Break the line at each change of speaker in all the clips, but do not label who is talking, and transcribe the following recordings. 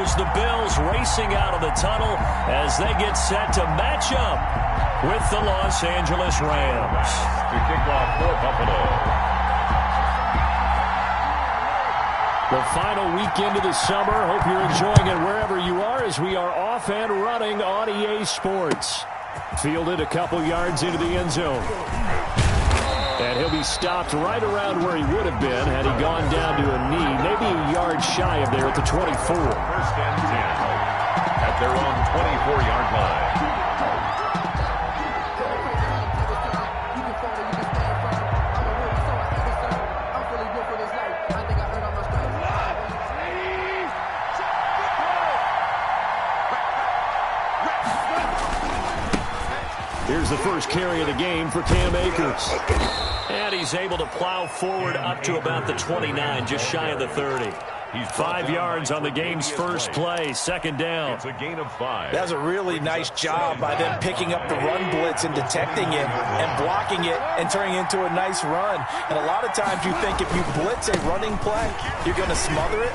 goes the Bills racing out of the tunnel as they get set to match up with the Los Angeles Rams.
To kick off for Buffalo.
The final weekend of the summer. Hope you're enjoying it wherever you are as we are off and running on EA Sports. Fielded a couple yards into the end zone. And he'll be stopped right around where he would have been had he gone down to a knee, maybe a yard shy of there at the 24.
First and 10 at their own 24-yard line.
Here's the first carry of the game for Cam Akers. And he's able to plow forward up to about the 29, just shy of the 30. He's 5 yards on the game's first play, second down.
It's a gain of 5.
That's a really nice job by them picking up the run blitz and detecting it and blocking it and turning it into a nice run. And a lot of times you think if you blitz a running play, you're going to smother it.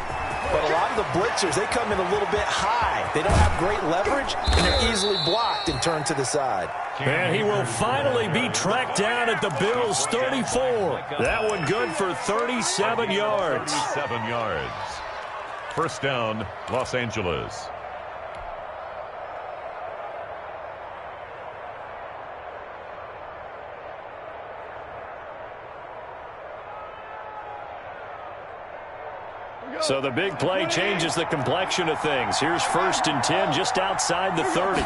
But a lot of the blitzers, they come in a little bit high. They don't have great leverage, and they're easily blocked and turned to the side.
And he will finally be tracked down at the Bills' 34. That one good for 37 yards.
37 yards. First down, Los Angeles.
So the big play changes the complexion of things. Here's first and 10 just outside the 30.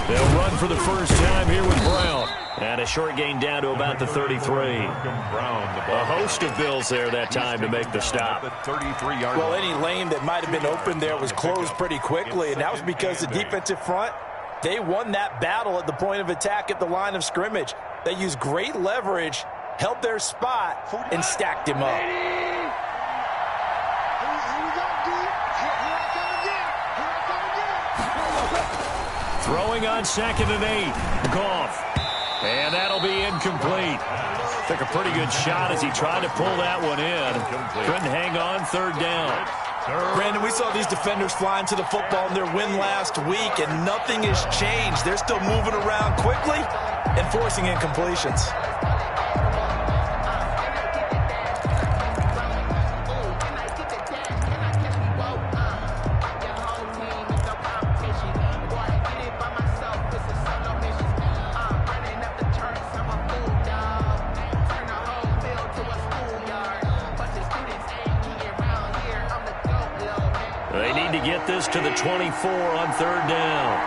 They'll run for the first time here with Brown. And a short gain down to about the 33. A host of Bills there that time to make the stop.
Well, any lane that might have been open there was closed pretty quickly, and that was because the defensive front, they won that battle at the point of attack at the line of scrimmage. They used great leverage, held their spot, and stacked him up.
Throwing on second and 8. Goff. And that'll be incomplete. Took a pretty good shot as he tried to pull that one in. Couldn't hang on, third down.
Brandon, we saw these defenders flying to the football in their win last week, and nothing has changed. They're still moving around quickly and forcing incompletions.
They need to get this to the 24 on third down.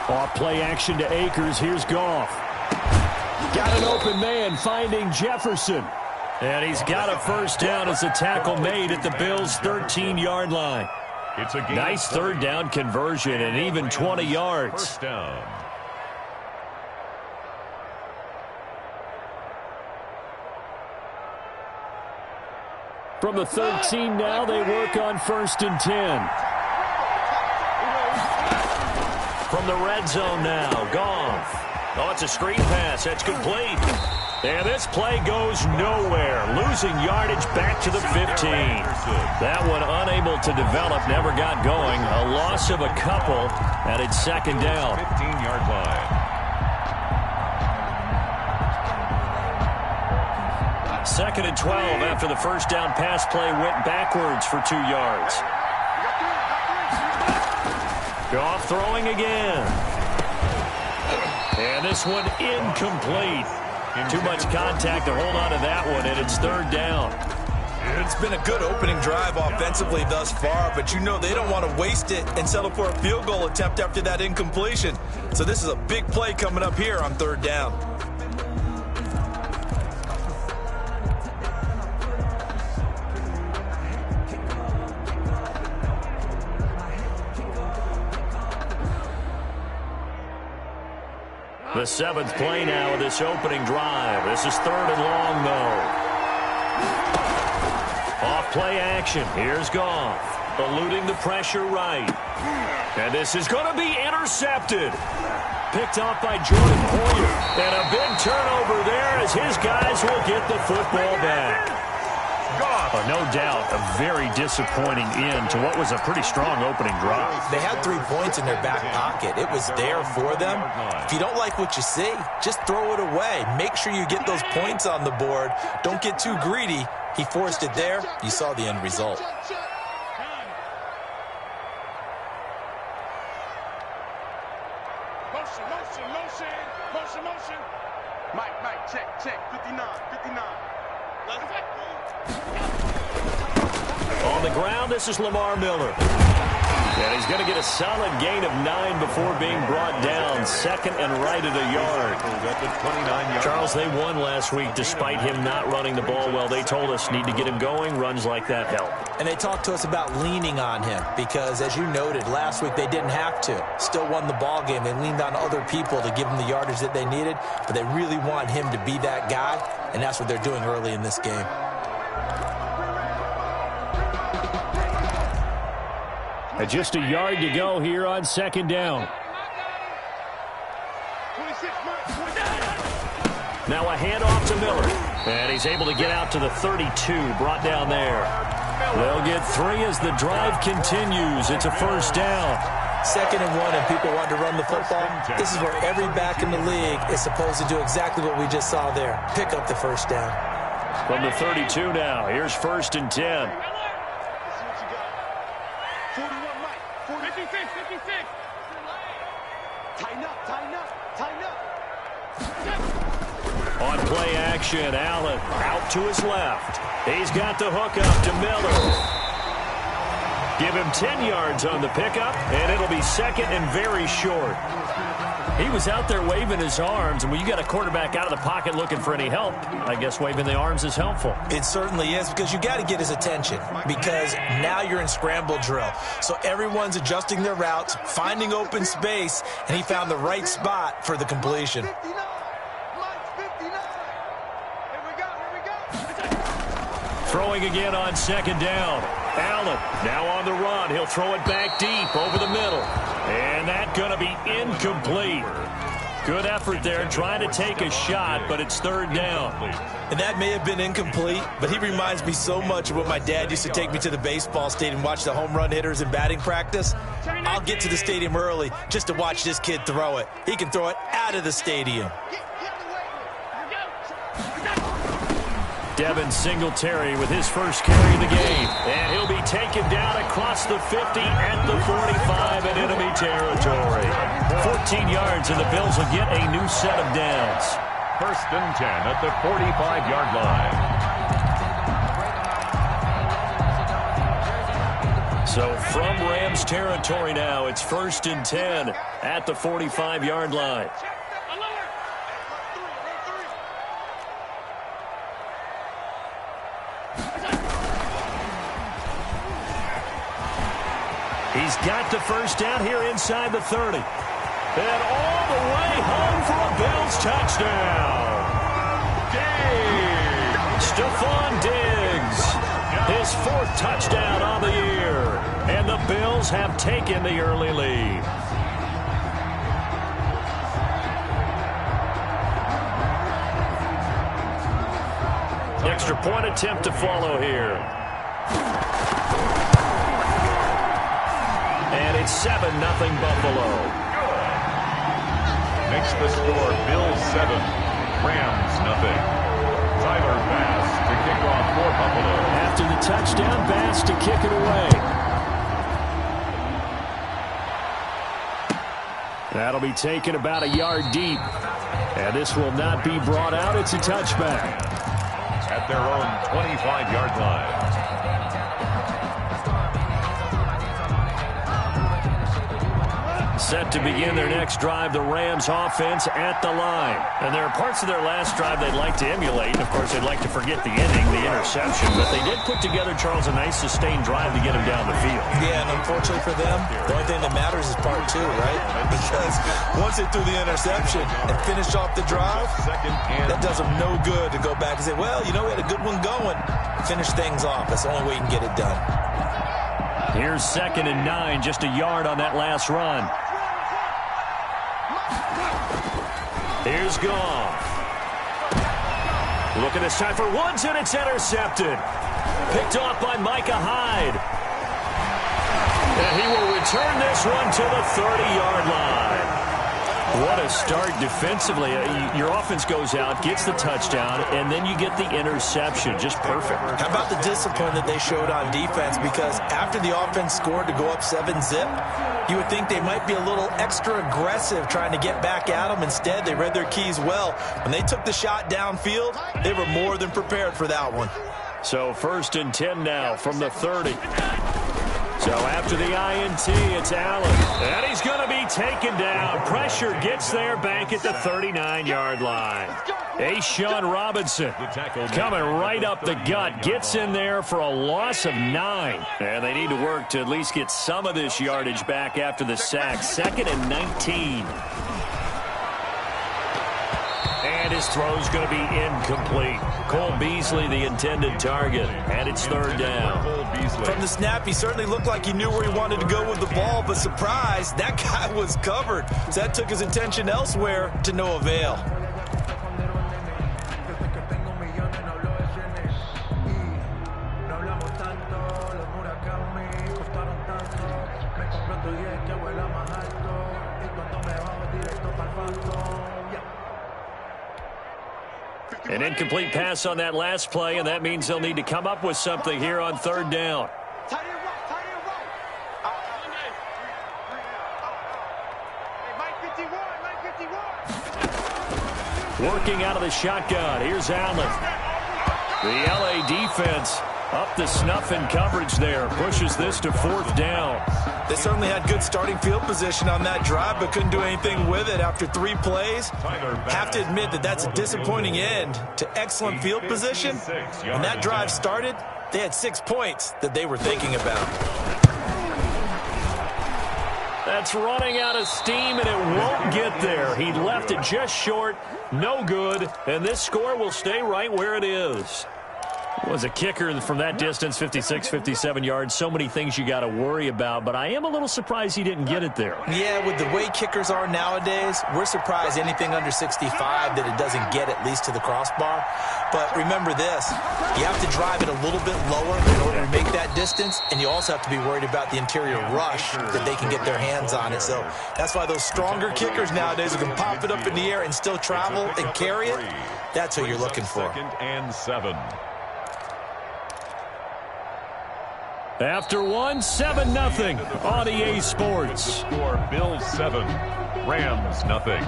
Off play action to Akers. Here's Goff. Got an open man finding Jefferson. And he's got a first down as a tackle made at the Bills' 13-yard line.
It's a
nice third down conversion and even 20 yards.
First down.
From the 13 now, they work on first and 10. From the red zone now, Goff. Oh, it's a screen pass. That's complete. And this play goes nowhere. Losing yardage back to the 15. That one unable to develop, never got going. A loss of a couple, and it's second down.
15-yard line.
Second and 12 after the first down pass play went backwards for 2 yards. Goff throwing again. And this one incomplete. Too much contact to hold on to that one, and it's third down.
It's been a good opening drive offensively thus far, but you know they don't want to waste it and settle for a field goal attempt after that incompletion. So this is a big play coming up here on third down.
The seventh play now of this opening drive. This is third and long, though. Off play action. Here's Goff. Eluding the pressure right. And this is going to be intercepted. Picked off by Jordan Poyer. And a big turnover there as his guys will get the football back. No doubt a very disappointing end to what was a pretty strong opening drive.
They had 3 points in their back pocket. It was there for them. If you don't like what you see, just throw it away. Make sure you get those points on the board. Don't get too greedy. He forced it there. You saw the end result.
Motion. Mike, check. 59.
On the ground, this is Lamar Miller. And he's going to get a solid gain of 9 before being brought down. Second and right at a yard. Charles, they won last week despite him not running the ball well. They told us need to get him going. Runs like that help.
And they talked to us about leaning on him because, as you noted, last week they didn't have to. Still won the ball game. They leaned on other people to give them the yardage that they needed, but they really want him to be that guy, and that's what they're doing early in this game.
And just a yard to go here on second down. Now a handoff to Miller. And he's able to get out to the 32, brought down there. They'll get 3 as the drive continues. It's a first down.
2nd and 1, and people want to run the football. This is where every back in the league is supposed to do exactly what we just saw there. Pick up the first down.
From the 32 now, here's 1st and 10.
56. Tighten up.
On play action, Allen out to his left. He's got the hook up to Miller. Give him 10 yards on the pickup, and it'll be 2nd and very short. He was out there waving his arms, and when you got a quarterback out of the pocket looking for any help, I guess waving the arms is helpful.
It certainly is, because you got to get his attention, because now you're in scramble drill. So everyone's adjusting their routes, finding open space, and he found the right spot for the completion.
Throwing again on second down. Allen now on the run. He'll throw it back deep over the middle. And that's going to be incomplete. Good effort there trying to take a shot, but it's 3rd down.
And that may have been incomplete, but he reminds me so much of when my dad used to take me to the baseball stadium and watch the home run hitters in batting practice. I'll get to the stadium early just to watch this kid throw it. He can throw it out of the stadium.
Devin Singletary with his first carry of the game. And he'll be taken down across the 50 at the 45 in enemy territory. 14 yards, and the Bills will get a new set of downs.
1st and 10 at the 45-yard line.
So from Rams territory now, it's 1st and 10 at the 45-yard line. He's got the first down here inside the 30. And all the way home for a Bills touchdown. Stephon Diggs, his 4th touchdown on the year. And the Bills have taken the early lead. Extra point attempt to follow here. And it's 7-0 Buffalo.
Makes the score Bills 7, Rams 0. Tyler Bass to kick off for Buffalo.
After the touchdown, Bass to kick it away. That'll be taken about a yard deep. And this will not be brought out. It's a touchback.
At their own 25-yard line.
Set to begin their next drive, the Rams offense at the line. And there are parts of their last drive they'd like to emulate. Of course, they'd like to forget the ending, the interception. But they did put together, Charles, a nice sustained drive to get him down the field.
Yeah, and unfortunately for them, the only thing that matters is part 2, right? Because once they threw the interception and finished off the drive, that does them no good to go back and say, well, you know, we had a good one going. Finish things off. That's the only way you can get it done.
Here's 2nd and 9, just a yard on that last run. Here's Goff. Looking this time for Woods, and it's intercepted. Picked off by Micah Hyde. And he will return this one to the 30-yard line. What a start defensively. Your offense goes out, gets the touchdown, and then you get the interception. Just perfect.
How about the discipline that they showed on defense? Because after the offense scored to go up 7-zip, you would think they might be a little extra aggressive trying to get back at them. Instead, they read their keys well. When they took the shot downfield, they were more than prepared for that one.
So 1st and 10 now from the 30. So after the INT, it's Allen. And he's going to be taken down. Pressure gets there back at the 39-yard line. A'Shawn Robinson coming right up the gut. Gets in there for a loss of 9. And they need to work to at least get some of this yardage back after the sack. 2nd and 19. And his throw's going to be incomplete. Cole Beasley, the intended target. And it's 3rd down.
From the snap, he certainly looked like he knew where he wanted to go with the ball, but surprise, that guy was covered. So that took his attention elsewhere to no avail.
An incomplete pass on that last play, and that means they'll need to come up with something here on 3rd down. Working out of the shotgun. Here's Allen. The LA defense up the snuff in coverage there. Pushes this to 4th down.
They certainly had good starting field position on that drive, but couldn't do anything with it after 3 plays. Have to admit that that's a disappointing end to excellent field position. When that drive started, they had 6 points that they were thinking about.
That's running out of steam, and it won't get there. He left it just short. No good. And this score will stay right where it is. Was a kicker from that distance, 56, 57 yards. So many things you got to worry about, but I am a little surprised he didn't get it there.
Yeah, with the way kickers are nowadays, we're surprised anything under 65 that it doesn't get at least to the crossbar. But remember this, you have to drive it a little bit lower in order to make that distance, and you also have to be worried about the interior rush that they can get their hands on it. So that's why those stronger kickers nowadays who can pop it up in the air and still travel and carry it, that's who you're looking for.
2nd and 7.
After 7-0 on EA Sports.
Score Bills 7, Rams nothing.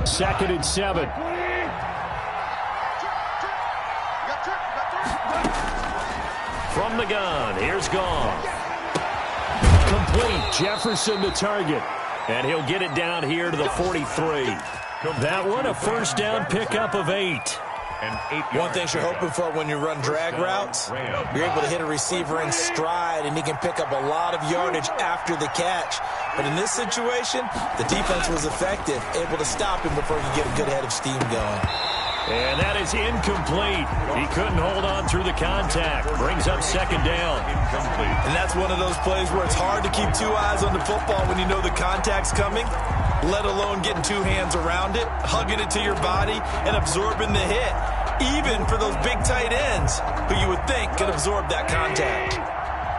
Second and 7. From the gun, here's Goff. Complete. Jefferson the target. And he'll get it down here to the 43. That one, a 1st down pickup of 8.
One thing you're hoping for when you run drag routes, you're able to hit a receiver in stride, and he can pick up a lot of yardage after the catch. But in this situation, the defense was effective, able to stop him before he could get a good head of steam going.
And that is incomplete. He couldn't hold on through the contact. Brings up 2nd down.
And that's one of those plays where it's hard to keep 2 eyes on the football when you know the contact's coming, let alone getting 2 hands around it, hugging it to your body, and absorbing the hit, even for those big tight ends who you would think could absorb that contact.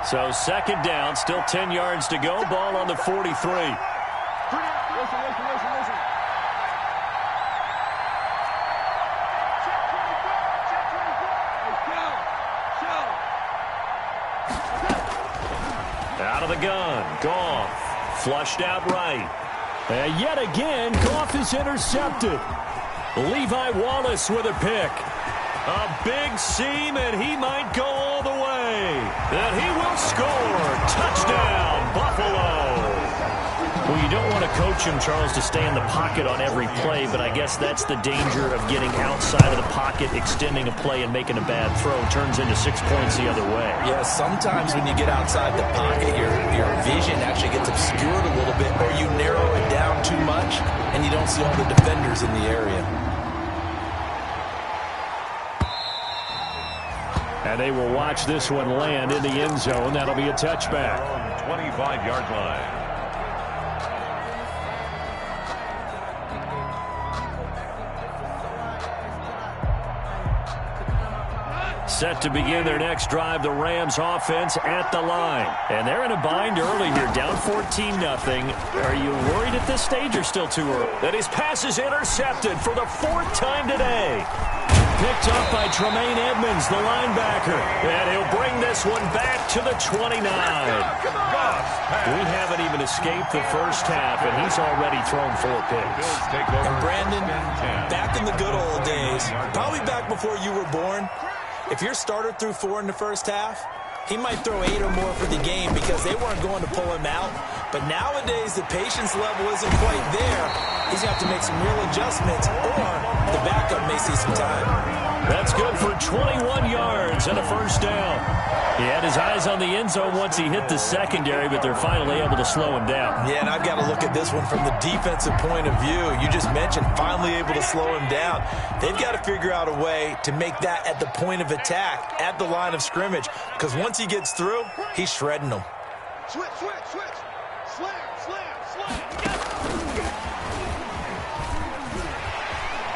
So 2nd down, still 10 yards to go. Ball on the 43. Out of the gun, Goff, flushed out right. And yet again, Goff is intercepted. Levi Wallace with a pick. A big seam, and he might go all the way. And he will score. Touchdown, Buffalo. Well, you don't want to coach him, Charles, to stay in the pocket on every play, but I guess that's the danger of getting outside of the pocket, extending a play, and making a bad throw. Turns into 6 points the other way.
Yeah, sometimes when you get outside the pocket, your vision actually gets obscured a little bit, or you narrow it down too much, and you don't see all the defenders in the area.
And they will watch this one land in the end zone. That'll be a touchback.
25-yard line.
Set to begin their next drive, the Rams offense at the line. And they're in a bind early here, down 14-0. Are you worried at this stage or still too early? And his pass is intercepted for the 4th time today. Picked up by Tremaine Edmonds, the linebacker. And he'll bring this one back to the 29. We haven't even escaped the first half, and he's already thrown 4 picks.
And Brandon, back in the good old days, probably back before you were born, if your starter threw 4 in the first half, he might throw 8 or more for the game because they weren't going to pull him out. But nowadays, the patience level isn't quite there. He's going to have to make some real adjustments, or the backup may see some time.
That's good for 21 yards and a first down. He had his eyes on the end zone once he hit the secondary, but they're finally able to slow him down.
Yeah, and I've got to look at this one from the defensive point of view. You just mentioned finally able to slow him down. They've got to figure out a way to make that at the point of attack, at the line of scrimmage, because once he gets through, he's shredding them.
Switch, switch, switch. Slam, slam, slam.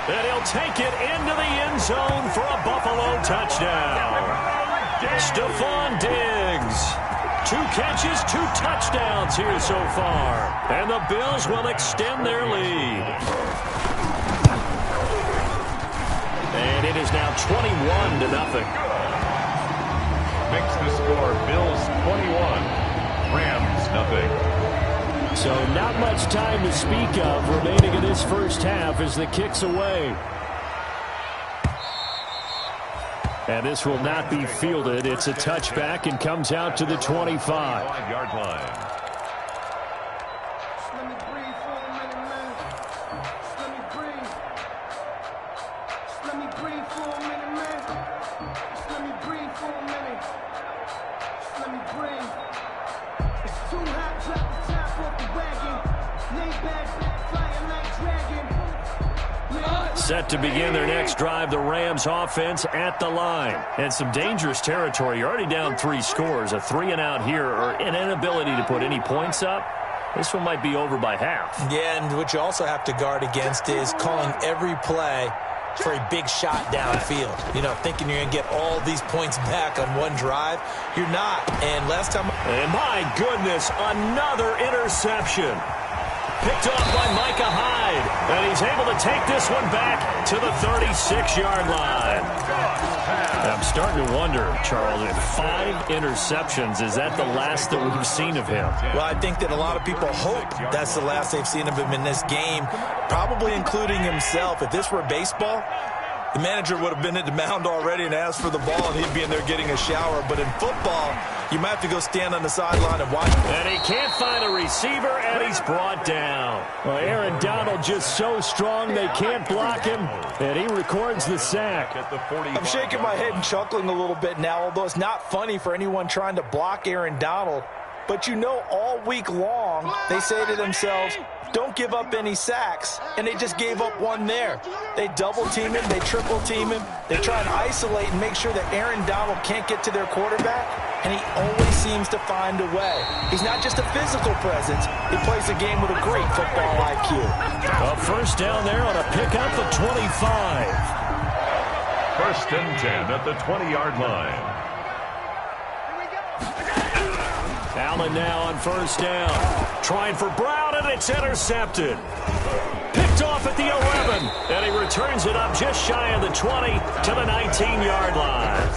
And he'll take it into the end zone for a Buffalo touchdown. Stephon Diggs. 2 catches, 2 touchdowns here so far. And the Bills will extend their lead. And it is now 21-0.
Makes the score Bills 21, Rams nothing.
So not much time to speak of remaining in this first half as the kick's away. And this will not be fielded. It's a touchback and comes out to the 25.
5-yard line.
Let me breathe for a minute, man. Let me breathe. Let me breathe for a minute, man. Let me breathe for a minute. Let me breathe. It's too hot, drop the top off the wagon. Lay back, flying like dragon.
Set to begin their next drive, the Rams offense at the line. And some dangerous territory. You're already down 3 scores. A 3-and-out here, or an inability to put any points up. This one might be over by half.
Yeah, and what you also have to guard against is calling every play for a big shot downfield. You know, thinking you're going to get all these points back on one drive. You're not. And last time...
And my goodness, another interception. Picked off by Micah Hyde. And he's able to take this one back to the 36-yard line. I'm starting to wonder, Charles, if 5 interceptions, is that the last that we've seen of him?
Well, I think that a lot of people hope that's the last they've seen of him in this game, probably including himself. If this were baseball, the manager would have been at the mound already and asked for the ball, and he'd be in there getting a shower. But in football, you might have to go stand on the sideline and watch.
And he can't find a receiver, and he's brought down. Well, Aaron Donald just so strong they can't block him, and he records the sack.
I'm shaking my head and chuckling a little bit now, although it's not funny for anyone trying to block Aaron Donald. But you know, all week long, they say to themselves, don't give up any sacks, and they just gave up one there. They double-team him, they triple-team him, they try and isolate and make sure that Aaron Donald can't get to their quarterback, and he always seems to find a way. He's not just a physical presence, he plays the game with a great football IQ.
A first down there on a pickup of 25.
First and 10 at the 20-yard line.
Allen now on first down. Trying for Brown, and it's intercepted. Picked off at the 11, and he returns it up just shy of the 20 to the 19-yard line.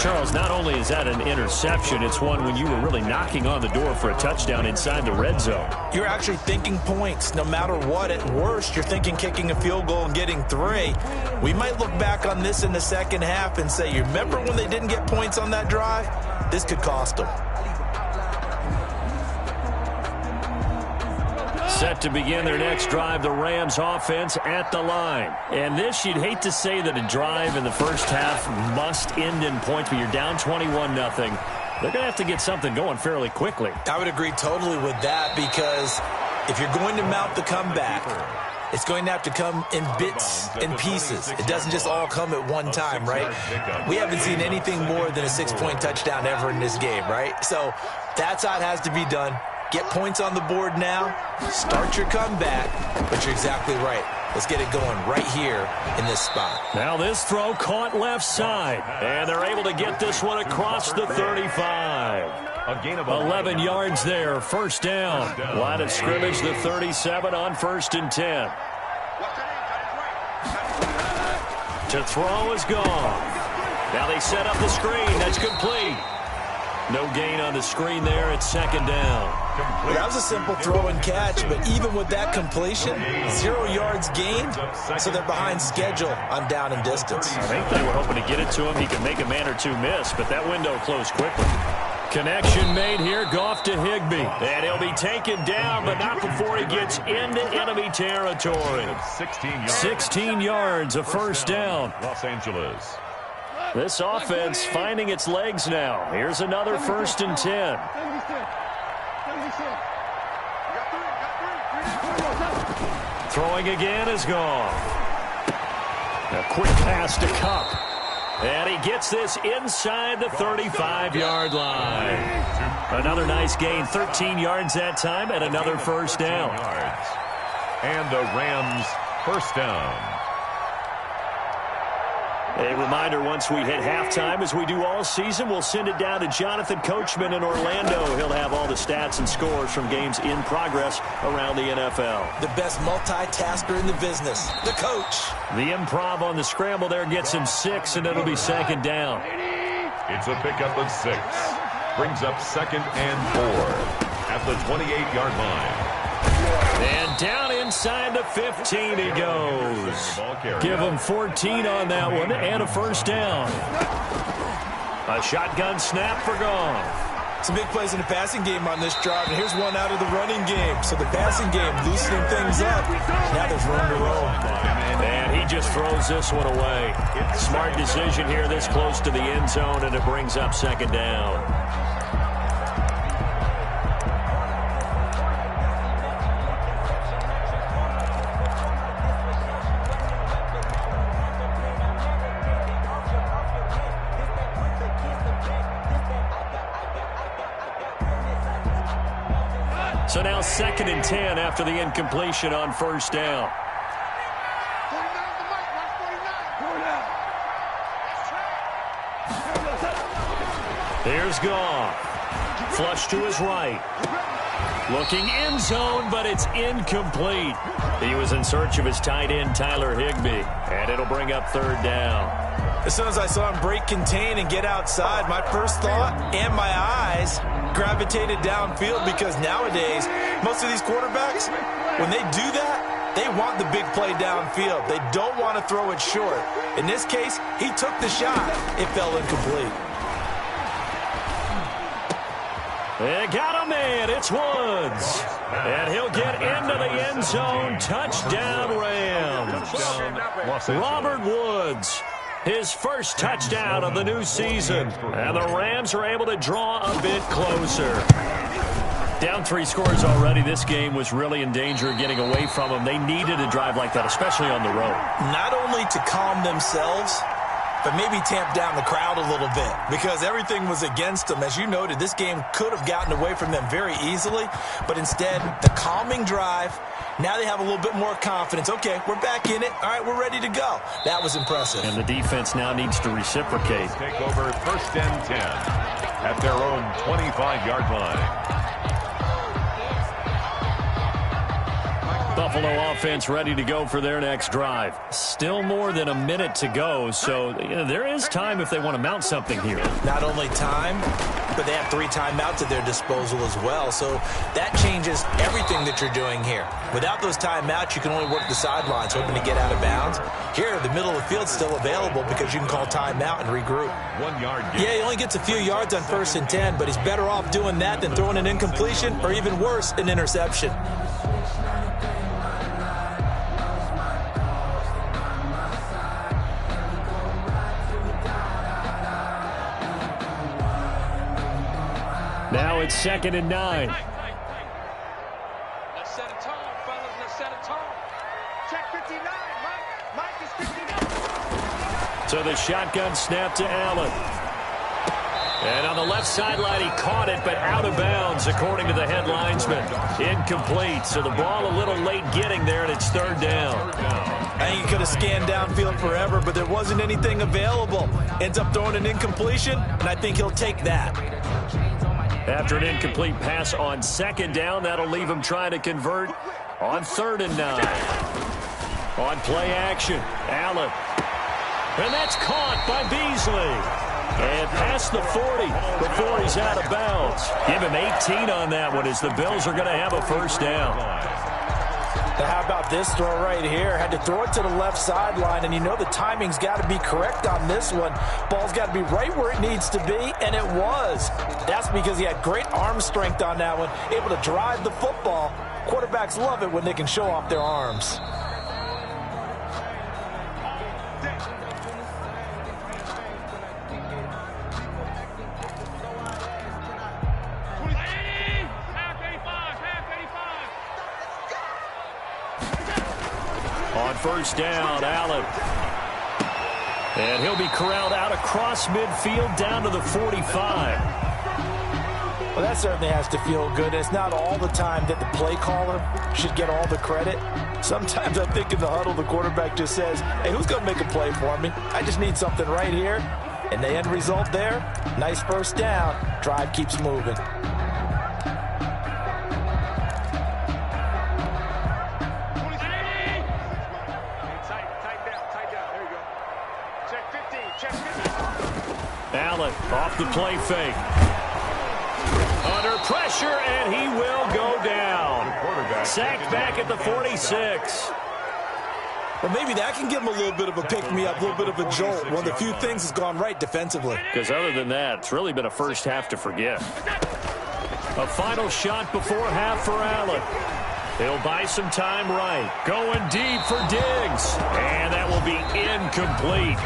Charles, not only is that an interception, it's one when you were really knocking on the door for a touchdown inside the red zone.
You're actually thinking points. No matter what, at worst, you're thinking kicking a field goal and getting 3. We might look back on this in the second half and say, you remember when they didn't get points on that drive? This could cost them.
Set to begin their next drive, the Rams offense at the line. And this, you'd hate to say that a drive in the first half must end in points, but you're down 21-0. They're going to have to get something going fairly quickly.
I would agree totally with that, because if you're going to mount the comeback, It's going to have to come in bits and pieces. It doesn't just all come at one time, right? We haven't seen anything more than a 6-point touchdown ever in this game, right? So that's how it has to be done. Get points on the board now. Start your comeback. But you're exactly right. Let's get it going right here in this spot.
Now this throw caught left side. And they're able to get this one across the 35.
A gain of
11 yards there, first down. Line of scrimmage, the 37 on 1st and 10. To throw is gone. Now they set up the screen. That's complete. No gain on the screen there at 2nd down.
Well, that was a simple throw and catch, but even with that completion, 0 yards gained, so they're behind schedule on down and distance.
I think they were hoping to get it to him. He could make a man or two miss, but that window closed quickly. Connection made here, Goff to Higbee. And he'll be taken down, but not before he gets into enemy territory. 16 yards, a first down.
Los Angeles.
This offense finding its legs now. Here's another 1st and 10. Throwing again is gone. A quick pass to Kupp. And he gets this inside the 35-yard line. Another nice gain, 13 yards that time, and another first down.
And the Rams first down.
A reminder, once we hit halftime, as we do all season, we'll send it down to Jonathan Coachman in Orlando. He'll have all the stats and scores from games in progress around the NFL.
The best multitasker in the business, the coach.
The improv on the scramble there gets him 6, and it'll be 2nd down.
It's a pickup of 6. Brings up 2nd and 4 at the 28-yard line.
And down inside the 15 he goes. Give him 14 on that one and a first down. A shotgun snap for Goff.
Some big plays in the passing game on this drive, and here's one out of the running game. So the passing game loosening things up. Now there's room to roll.
And he just throws this one away. Smart decision here this close to the end zone, and it brings up 2nd down. So now 2nd and 10 after the incompletion on first down. Here's Goff. Flush to his right. Looking end zone, but it's incomplete. He was in search of his tight end, Tyler Higbee. And it'll bring up 3rd down.
As soon as I saw him break contain and get outside, my first thought and my eyes gravitated downfield, because nowadays, most of these quarterbacks, when they do that, they want the big play downfield. They don't want to throw it short. In this case, he took the shot. It fell incomplete.
They got a man. It's Woods. And he'll get into the end zone. Touchdown, Rams. Robert Woods. His first touchdown of the new season. And the Rams are able to draw a bit closer. Down 3 scores already. This game was really in danger of getting away from them. They needed a drive like that, especially on the road.
Not only to calm themselves, but maybe tamp down the crowd a little bit, because everything was against them. As you noted, this game could have gotten away from them very easily, but instead, the calming drive. Now they have a little bit more confidence. Okay, we're back in it. All right, we're ready to go. That was impressive.
And the defense now needs to reciprocate.
Take over 1st and 10 at their own 25-yard line.
Buffalo offense ready to go for their next drive. Still more than a minute to go, so there is time if they want to mount something here.
Not only time, but they have 3 timeouts at their disposal as well, so that changes everything that you're doing here. Without those timeouts, you can only work the sidelines, hoping to get out of bounds. Here, the middle of the field's still available because you can call timeout and regroup.
1 yard gain.
Yeah, he only gets a few yards on 1st and 10, but he's better off doing that than throwing an incompletion, or even worse, an interception.
Now it's 2nd and 9.
Let's set a tone, fellas. Let's set a tone.
So the shotgun snap to Allen. And on the left sideline, he caught it, but out of bounds, according to the head linesman. Incomplete, so the ball a little late getting there, and it's third down.
I think he could have scanned downfield forever, but there wasn't anything available. Ends up throwing an incompletion, and I think he'll take that.
After an incomplete pass on second down, that'll leave him trying to convert on 3rd and 9. On play action, Allen. And that's caught by Beasley. And past the 40 before he's out of bounds. Give him 18 on that one as the Bills are going to have a first down.
Now how about this throw right here? Had to throw it to the left sideline, and you know the timing's got to be correct on this one. Ball's got to be right where it needs to be, and it was. That's because he had great arm strength on that one, able to drive the football. Quarterbacks love it when they can show off their arms.
On first down, Allen. And he'll be corralled out across midfield down to the 45.
Well, that certainly has to feel good. It's not all the time that the play caller should get all the credit. Sometimes I think in the huddle, the quarterback just says, hey, who's going to make a play for me? I just need something right here. And the end result there, nice first down. Drive keeps moving.
Allen off the play fake. Under pressure, and he will go down. Sacked back at the 46.
Well, maybe that can give him a little bit of a pick-me-up, a little bit of a jolt. One of the few things that's gone right defensively.
Because other than that, it's really been a first half to forget. A final shot before half for Allen. He'll buy some time right. Going deep for Diggs. And that will be incomplete.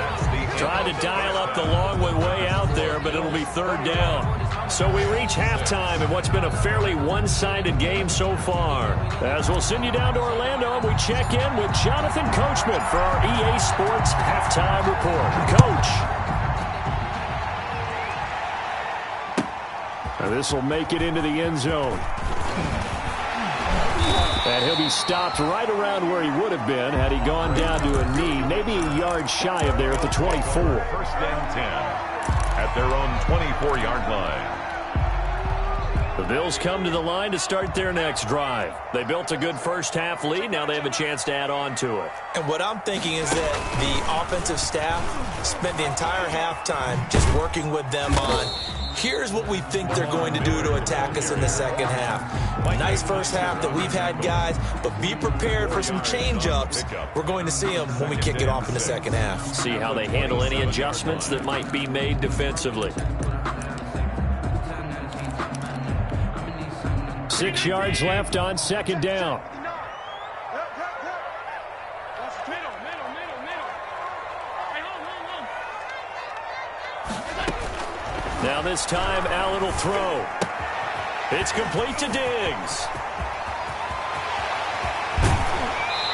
Trying to dial up the long one way out there, but it'll be third down. So we reach halftime in what's been a fairly one-sided game so far. As we'll send you down to Orlando, and we check in with Jonathan Coachman for our EA Sports Halftime Report. Coach. Now this will make it into the end zone. And he'll be stopped right around where he would have been had he gone down to a knee, maybe a yard shy of there at the 24.
First and 10 at their own 24-yard line.
The Bills come to the line to start their next drive. They built a good first half lead. Now they have a chance to add on to it.
And what I'm thinking is that the offensive staff spent the entire halftime just working with them on here's what we think they're going to do to attack us in the second half. Nice first half that we've had, guys, but be prepared for some change-ups. We're going to see them when we kick it off in the second half.
See how they handle any adjustments that might be made defensively. 6 yards left on second down. Now this time, Allen will throw. It's complete to Diggs.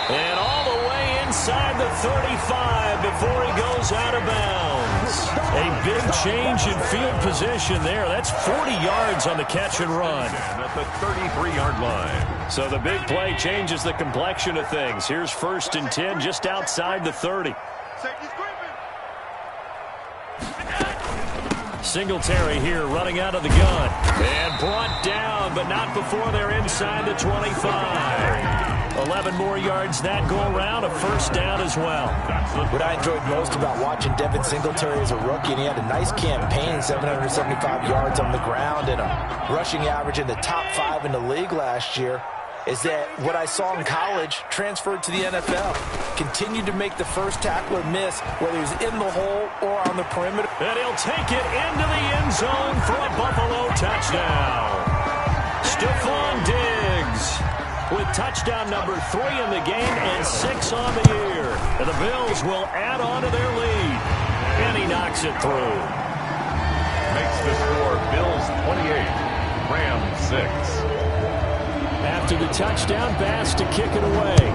And all the way inside the 35 before he goes out of bounds. A big change in field position there. That's 40 yards on the catch and run.
At the 33-yard line.
So the big play changes the complexion of things. Here's first and 10 just outside the 30. Singletary here running out of the gun. And brought down, but not before they're inside the 25. 11 more yards that go around, a first down as well.
What I enjoyed most about watching Devin Singletary as a rookie, and he had a nice campaign, 775 yards on the ground and a rushing average in the top 5 in the league last year, is that what I saw in college transferred to the NFL. Continued to make the first tackler miss, whether he's in the hole or on the perimeter.
And he'll take it into the end zone for a Buffalo touchdown. Stephon Diggs with touchdown number 3 in the game and 6 on the year. And the Bills will add on to their lead. And he knocks it through.
Makes the score Bills 28, Rams 6.
After the touchdown, Bass to kick it away.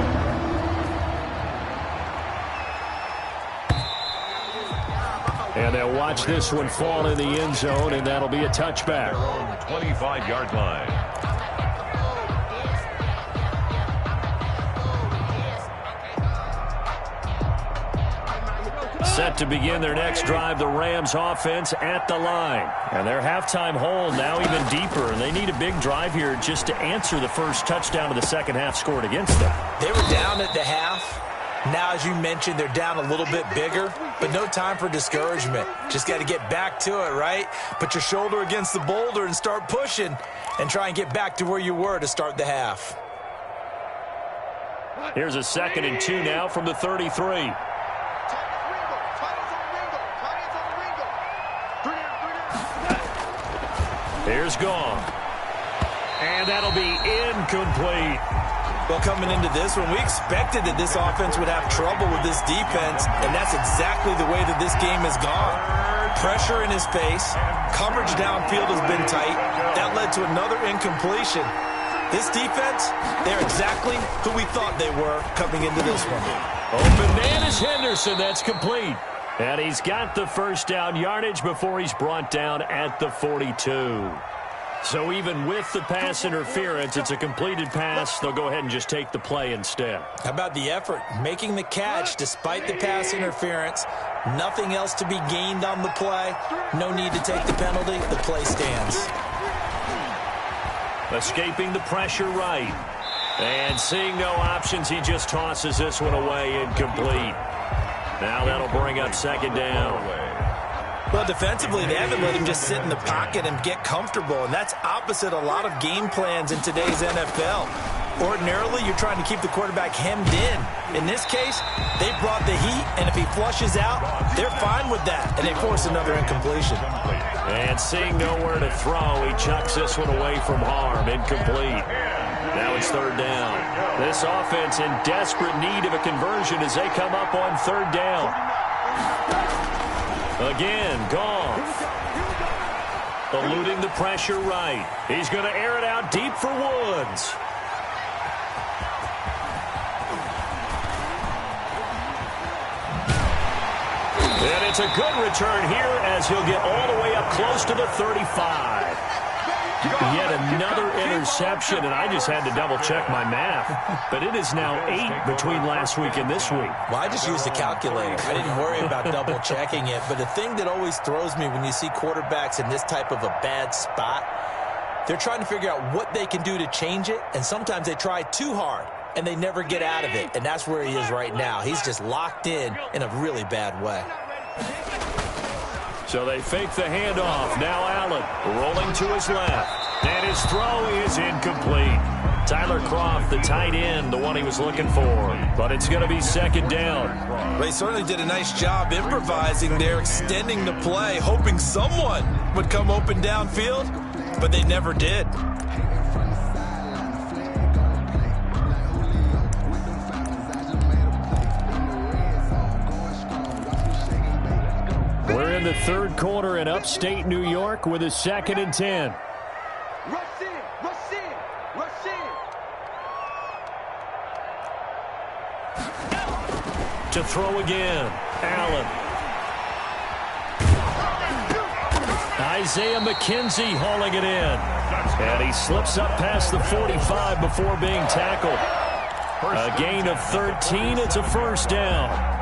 And they'll watch this one fall in the end zone, and that'll be a touchback.
25-yard line.
Set to begin their next drive, the Rams offense at the line. And their halftime hole now even deeper, and they need a big drive here just to answer the first touchdown of the second half scored against them.
They were down at the half. Now, as you mentioned, they're down a little bit bigger, but no time for discouragement. Just got to get back to it, right? Put your shoulder against the boulder and start pushing and try and get back to where you were to start the half.
Here's a 2nd and 2 now from the 33. Here's gone. And that'll be incomplete.
Well, coming into this one, we expected that this offense would have trouble with this defense, and that's exactly the way that this game has gone. Pressure in his face. Coverage downfield has been tight. That led to another incompletion. This defense, they're exactly who we thought they were coming into this one.
Open man is Henderson. That's complete. And he's got the first down yardage before he's brought down at the 42. So even with the pass interference, it's a completed pass. They'll go ahead and just take the play instead.
How about the effort? Making the catch despite the pass interference. Nothing else to be gained on the play. No need to take the penalty. The play stands.
Escaping the pressure right. And seeing no options, he just tosses this one away, incomplete. Now that'll bring up 2nd down.
Well, defensively, they haven't let him just sit in the pocket and get comfortable, and that's opposite a lot of game plans in today's NFL. Ordinarily, you're trying to keep the quarterback hemmed in. In this case, they brought the heat, and if he flushes out, they're fine with that, and they force another incompletion.
And seeing nowhere to throw, he chucks this one away from harm, incomplete. Now it's 3rd down. This offense in desperate need of a conversion as they come up on 3rd down. Again, Goff. Eluding the pressure right. He's going to air it out deep for Woods. And it's a good return here as he'll get all the way up close to the 35. Yet another interception, and I just had to double-check my math. But it is now 8 between last week and this week.
Well, I just used a calculator. I didn't worry about double-checking it. But the thing that always throws me when you see quarterbacks in this type of a bad spot, they're trying to figure out what they can do to change it, and sometimes they try too hard, and they never get out of it. And that's where he is right now. He's just locked in a really bad way.
So they fake the handoff. Now Allen rolling to his left. And his throw is incomplete. Tyler Kroft, the tight end, the one he was looking for. But it's going to be 2nd down.
Well, he certainly did a nice job improvising there, extending the play, hoping someone would come open downfield, but they never did.
We're in the 3rd quarter in upstate New York with a 2nd and 10.
Rush in, rush in, rush in.
To throw again, Allen. Isaiah McKenzie hauling it in. And he slips up past the 45 before being tackled. A gain of 13. It's a 1st down.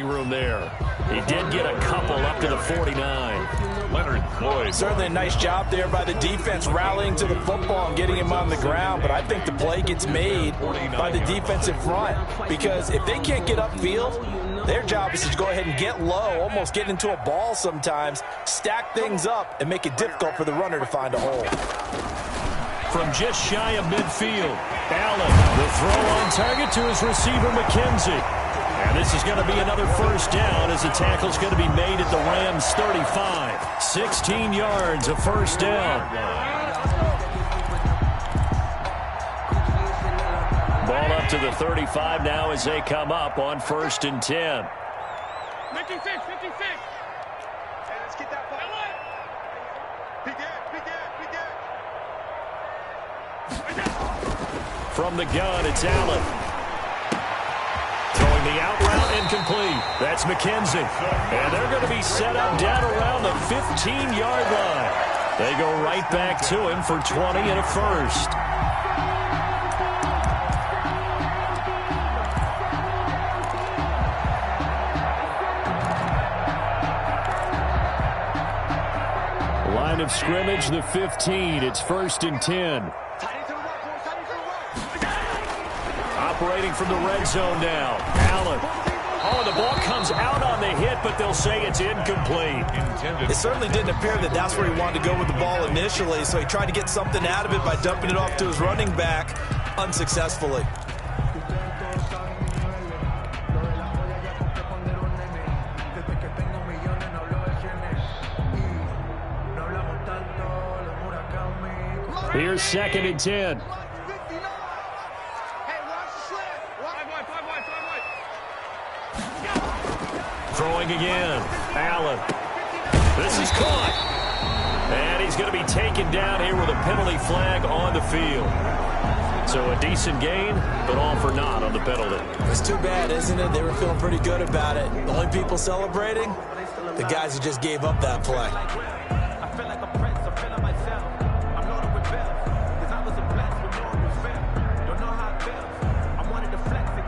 Room there. He did get a couple up to the 49.
Leonard Floyd.
Certainly a nice job there by the defense rallying to the football and getting him on the ground, but I think the play gets made by the defensive front because if they can't get upfield, their job is to go ahead and get low, almost get into a ball sometimes, stack things up, and make it difficult for the runner to find a hole.
From just shy of midfield, Allen, the throw on target to his receiver, McKenzie. And this is going to be another 1st down as the tackle's going to be made at the Rams' 35. 16 yards, a 1st down. Ball up to the 35 now as they come up on 1st and 10.
56, 56. Hey, let's get that ball. He did.
From the gun, it's Allen. Throwing the out route incomplete. That's McKenzie. And they're going to be set up down around the 15-yard line. They go right back to him for 20 and a first. Line of scrimmage, the 15. It's 1st and 10. Operating from the red zone now. Allen. Oh, the ball comes out on the hit, but they'll say it's incomplete.
It certainly didn't appear that that's where he wanted to go with the ball initially, so he tried to get something out of it by dumping it off to his running back unsuccessfully.
Here's 2nd and 10. Throwing again. Allen. This is caught. And he's going to be taken down here with a penalty flag on the field. So a decent gain, but all for naught on the penalty.
It's too bad, isn't it? They were feeling pretty good about it. The only people celebrating? The guys who just gave up that play.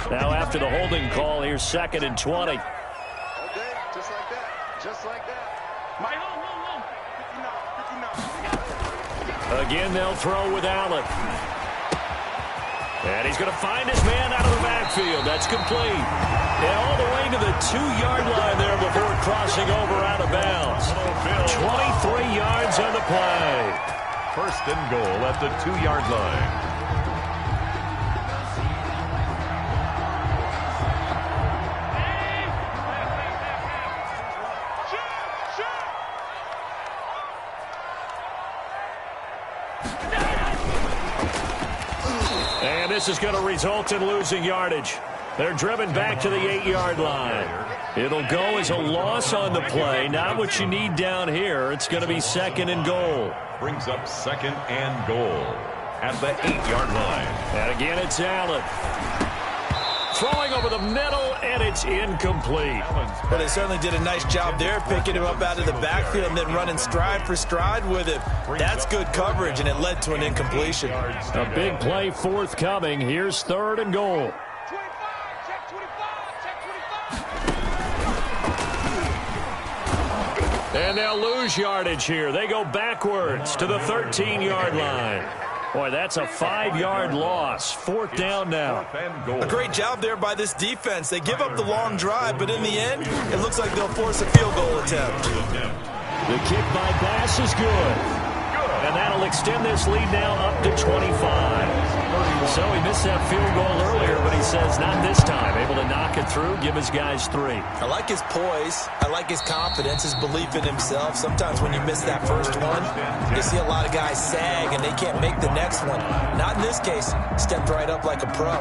Now after the holding call, here's 2nd and 20.
Just like that.
Again, they'll throw with Allen. And he's going to find his man out of the backfield. That's complete. And all the way to the 2-yard line there before crossing over out of bounds. 23 yards on the play.
1st and goal at the 2-yard line.
And this is going to result in losing yardage. They're driven back to the 8-yard line. It'll go as a loss on the play. Not what you need down here. It's going to be 2nd and goal.
Brings up 2nd and goal at the 8-yard line.
And again, it's Allen. Throwing over the middle, and it's incomplete.
But they certainly did a nice job there, picking him up out of the backfield and then running stride for stride with it. That's good coverage, and it led to an incompletion.
A big play forthcoming. Here's 3rd and goal. And they'll lose yardage here. They go backwards to the 13-yard line. Boy, that's a 5-yard loss. 4th down now.
A great job there by this defense. They give up the long drive, but in the end, it looks like they'll force a field goal attempt.
The kick by Bass is good. And that'll extend this lead now up to 25. So he missed that field goal earlier, but he says not this time. Able to knock it through, give his guys 3.
I like his poise. I like his confidence, his belief in himself. Sometimes when you miss that first one, you see a lot of guys sag and they can't make the next one. Not in this case. Stepped right up like a pro.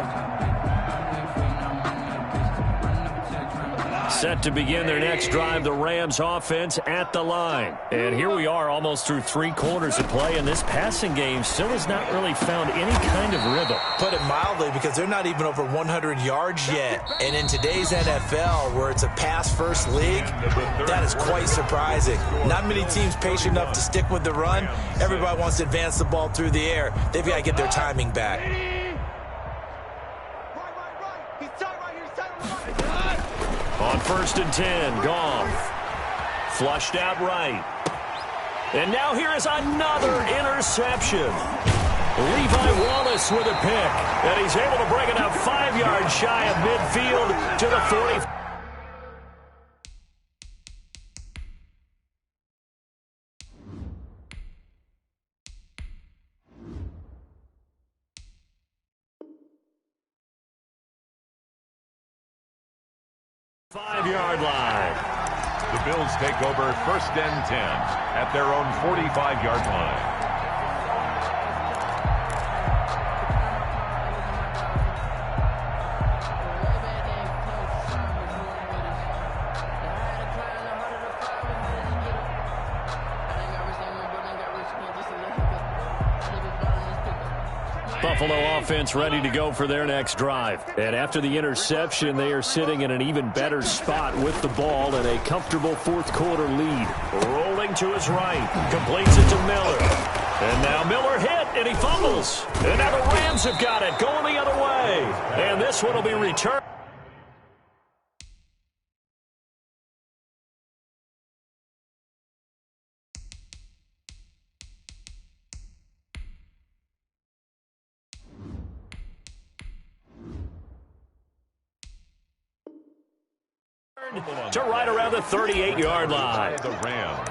Set to begin their next drive, the Rams offense at the line. And here we are almost through 3 quarters of play, and this passing game still has not really found any kind of rhythm.
Put it mildly, because they're not even over 100 yards yet. And in today's NFL, where it's a pass-first league, that is quite surprising. Not many teams patient enough to stick with the run. Everybody wants to advance the ball through the air. They've got to get their timing back.
On 1st and 10, Goff. Flushed out right. And now here is another interception. Levi Wallace with a pick. And he's able to bring it up 5 yards shy of midfield to the 40. Five-yard line.
The Bills take over 1st and 10 at their own 45-yard line.
Buffalo offense ready to go for their next drive. And after the interception, they are sitting in an even better spot with the ball and a comfortable fourth quarter lead. Rolling to his right. Completes it to Miller. And now Miller hit, and he fumbles. And now the Rams have got it, going the other way. And this one will be returned. To right around the 38-yard line.
The Rams.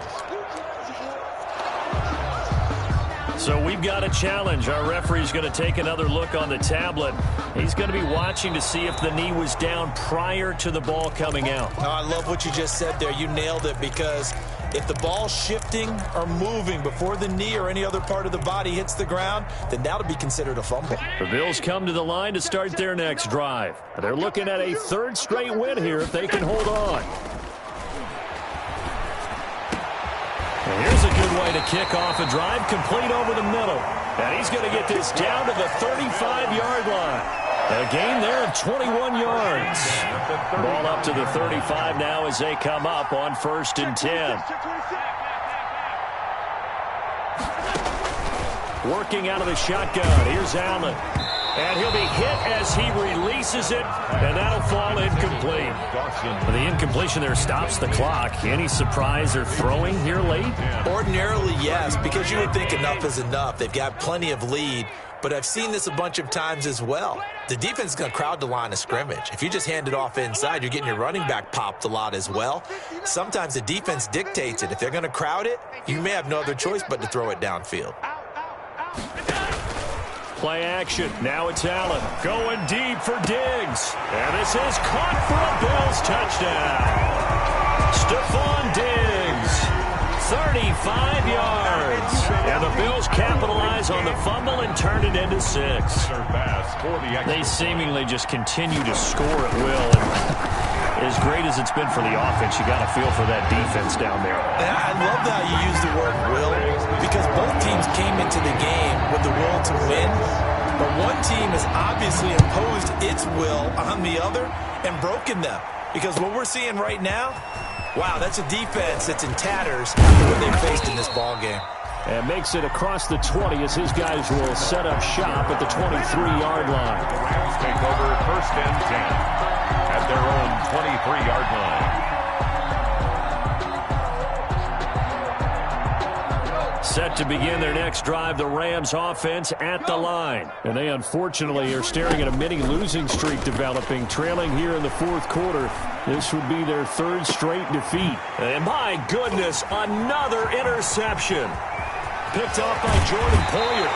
So we've got a challenge. Our referee's going to take another look on the tablet. He's going to be watching to see if the knee was down prior to the ball coming out.
Oh, I love what you just said there. You nailed it, because if the ball's shifting or moving before the knee or any other part of the body hits the ground, then that'll be considered a fumble.
The Bills come to the line to start their next drive. They're looking at a third straight win here if they can hold on. And here's a good way to kick off a drive, complete over the middle. And he's going to get this down to the 35-yard line. A gain there of 21 yards. Ball up to the 35 now as they come up on 1st and 10. Working out of the shotgun. Here's Allen. And he'll be hit as he releases it, and that'll fall incomplete. The incompletion there stops the clock. Any surprise or throwing here late?
Ordinarily, yes, because you would think enough is enough. They've got plenty of lead, but I've seen this a bunch of times as well. The defense is going to crowd the line of scrimmage. If you just hand it off inside, you're getting your running back popped a lot as well. Sometimes the defense dictates it. If they're going to crowd it, you may have no other choice but to throw it downfield.
Play action. Now it's Allen going deep for Diggs. And this is caught for a Bills touchdown. Stephon Diggs, 35 yards. And the Bills capitalize on the fumble and turn it into 6. They seemingly just continue to score at will. And as great as it's been for the offense, you got to feel for that defense down there.
And I love how you use the word will, because both teams came into the game with the will to win, but one team has obviously imposed its will on the other and broken them. Because what we're seeing right now, wow, that's a defense that's in tatters after what they faced in this ball game.
And makes it across the 20 as his guys will set up shop at the 23-yard line.
The Rams take over 1st and 10 at their own 23-yard line.
Set to begin their next drive, the Rams offense at the line. And they unfortunately are staring at a mini losing streak developing, trailing here in the fourth quarter. This would be their 3rd straight defeat. And my goodness, another interception. Picked off by Jordan Poyer.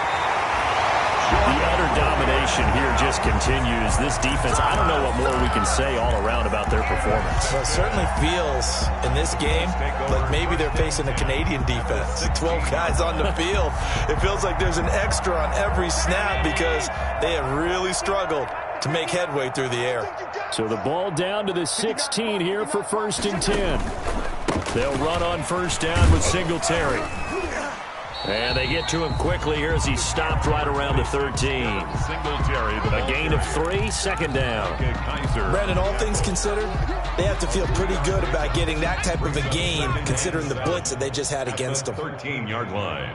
The utter domination here just continues. This defense, I don't know what more we can say all around about their performance.
Well, it certainly feels in this game like maybe they're facing a Canadian defense. 12 guys on the field. It feels like there's an extra on every snap because they have really struggled to make headway through the air.
So the ball down to the 16 here for 1st and 10. They'll run on 1st down with Singletary. And they get to him quickly here as he stopped right around the 13.
Singletary,
a gain of 3, 2nd down.
Brandon, all things considered, they have to feel pretty good about getting that type of a gain considering the blitz that they just had against them.
13-yard line.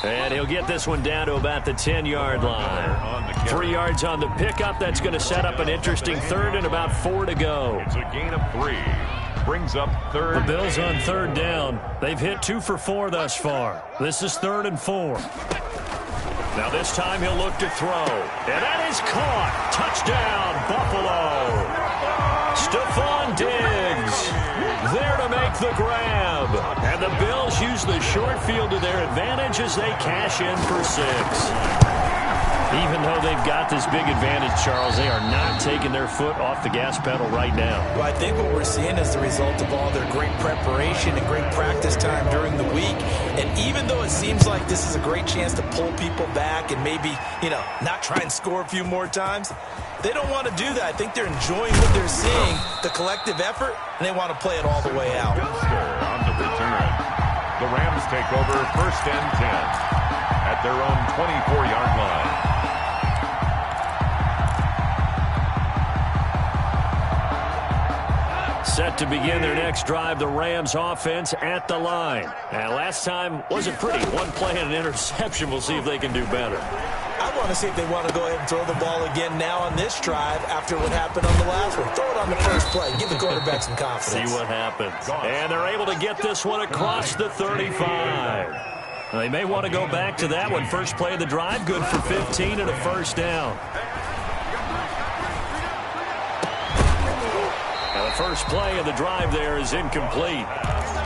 And he'll get this one down to about the 10-yard line. 3 yards on the pickup. That's going to set up an interesting 3rd and about 4 to go.
It's a gain of 3. Brings up 3rd.
The Bills on 3rd down. They've hit 2 for 4 thus far. This is 3rd and 4. Now this time he'll look to throw. And that is caught. Touchdown, Buffalo. Stephon Diggs there to make the grab. And the Bills use the short field to their advantage as they cash in for 6. Even though they've got this big advantage, Charles, they are not taking their foot off the gas pedal right now.
Well, I think what we're seeing is the result of all their great preparation and great practice time during the week. And even though it seems like this is a great chance to pull people back and maybe, not try and score a few more times, they don't want to do that. I think they're enjoying what they're seeing, the collective effort, and they want to play it all the way out.
return. The Rams take over 1st and 10 at their own 24-yard line.
Set to begin their next drive, the Rams offense at the line. And last time wasn't pretty. One play and an interception. We'll see if they can do better.
I want to see if they want to go ahead and throw the ball again now on this drive after what happened on the last one. Throw it on the first play. Give the quarterback some confidence.
See what happens. And they're able to get this one across the 35. They may want to go back to that one. First play of the drive, good for 15 and a first down. The first play of the drive there is incomplete.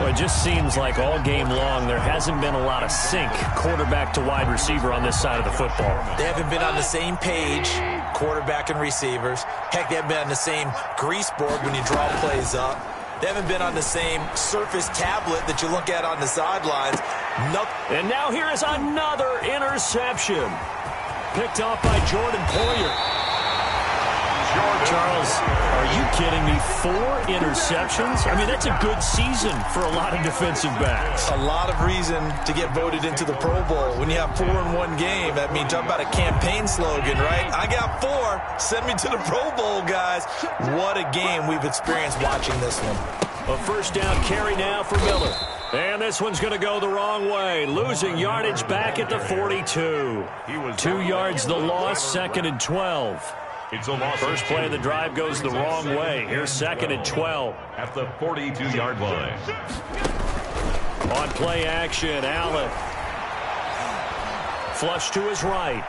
Well, it just seems like all game long there hasn't been a lot of sync quarterback to wide receiver on this side of the football.
They haven't been on the same page, quarterback and receivers. Heck, they haven't been on the same grease board when you draw plays up. They haven't been on the same Surface tablet that you look at on the sidelines. Nope.
And now here is another interception. Picked off by Jordan Poyer. Charles, are you kidding me? 4 interceptions? I mean, that's a good season for a lot of defensive backs.
A lot of reason to get voted into the Pro Bowl. When you have 4 in one game, that means talk about a campaign slogan, right? I got 4. Send me to the Pro Bowl, guys. What a game we've experienced watching this one.
A first down carry now for Miller. And this one's going to go the wrong way. Losing yardage back at the 42. 2 yards the loss, 2nd and 12. First play of the drive goes the wrong way. Here's 2nd and 12.
At the 42-yard line.
On play action, Allen. Flush to his right.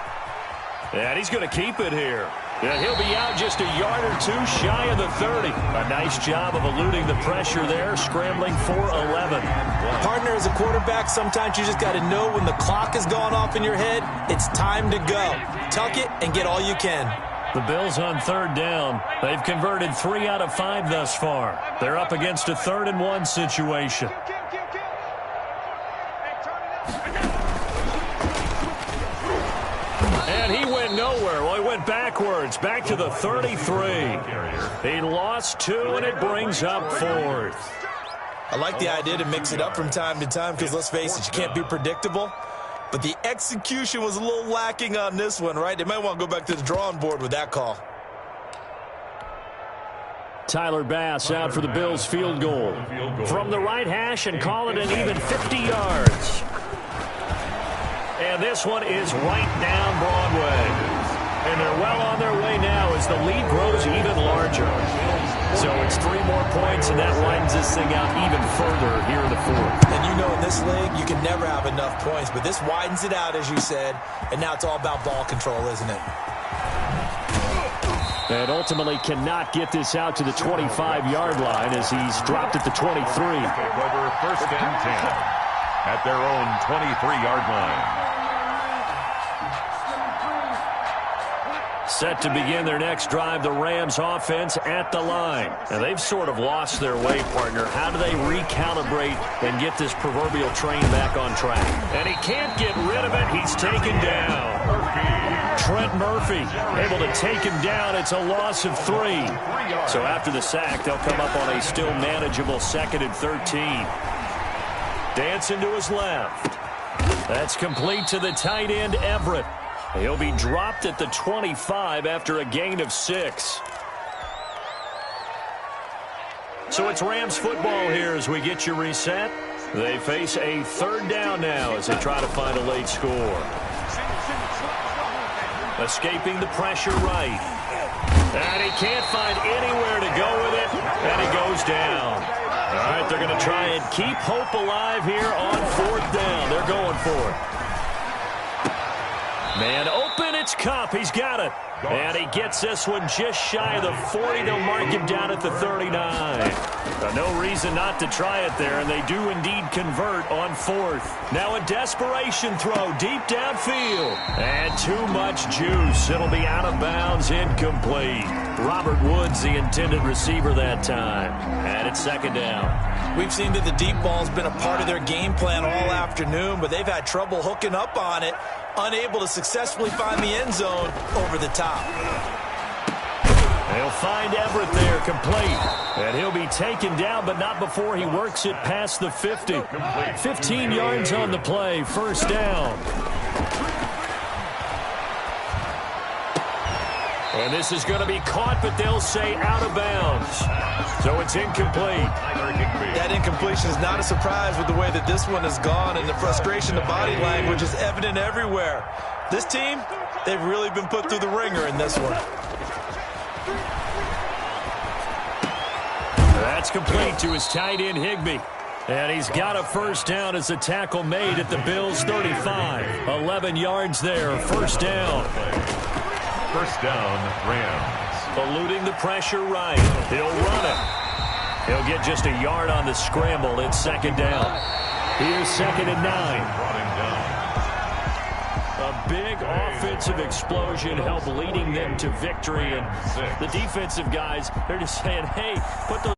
And he's going to keep it here. And he'll be out just a yard or 2 shy of the 30. A nice job of eluding the pressure there, scrambling for 11.
Partner, as a quarterback, sometimes you just got to know when the clock has gone off in your head, it's time to go. Tuck it and get all you can.
The Bills on 3rd down. They've converted 3 out of 5 thus far. They're up against a 3rd and 1 situation. And he went nowhere. Well, he went backwards, back to the 33. He lost 2, and it brings up 4th.
I like the idea to mix it up from time to time because, let's face it, you can't be predictable. But the execution was a little lacking on this one, right? They might want to go back to the drawing board with that call.
Tyler Bass out for the Bills field goal. From the right hash and call it an even 50 yards. And this one is right down Broadway. And they're well on their way now as the lead grows even larger. So it's 3 more points, and that widens this thing out even further here in the 4th.
And you know in this league, you can never have enough points, but this widens it out, as you said, and now it's all about ball control, isn't it?
And ultimately cannot get this out to the 25-yard line as he's dropped at the 23.
Take over 1st and 10 at their own 23-yard line.
Set to begin their next drive, the Rams offense at the line. And they've sort of lost their way, partner. How do they recalibrate and get this proverbial train back on track? And he can't get rid of it. He's taken down. Trent Murphy able to take him down. It's a loss of 3. So after the sack, they'll come up on a still manageable 2nd and 13. Dancing to his left. That's complete to the tight end, Everett. He'll be dropped at the 25 after a gain of 6. So it's Rams football here as we get you reset. They face a 3rd down now as they try to find a late score. Escaping the pressure right. And he can't find anywhere to go with it, and he goes down. All right, they're going to try and keep hope alive here on 4th down. They're going for it. Man open, it's Kupp. He's got it. And he gets this one just shy of the 40. They'll mark him down at the 39. No reason not to try it there, and they do indeed convert on 4th. Now a desperation throw deep downfield. And too much juice. It'll be out of bounds, incomplete. Robert Woods, the intended receiver that time. And it's 2nd down.
We've seen that the deep ball's been a part of their game plan all afternoon, but they've had trouble hooking up on it, unable to successfully find the end zone over the top.
They'll find Everett there, complete. And he'll be taken down, but not before he works it past the 50. 15 yards on the play, first down. And this is going to be caught, but they'll say out of bounds. So it's incomplete.
That incompletion is not a surprise with the way that this one has gone, and the frustration, the body language is evident everywhere. This team, they've really been put through the ringer in this one.
That's complete to his tight end, Higbee. And he's got a first down as a tackle made at the Bills' 35. 11 yards there, first down.
First down, Rams.
Eluding the pressure right. He'll run it. He'll get just a yard on the scramble. It's second down. Here's 2nd and 9.
Brought him down.
A big offensive explosion helped leading them to victory. And the defensive guys, they're just saying, hey, put those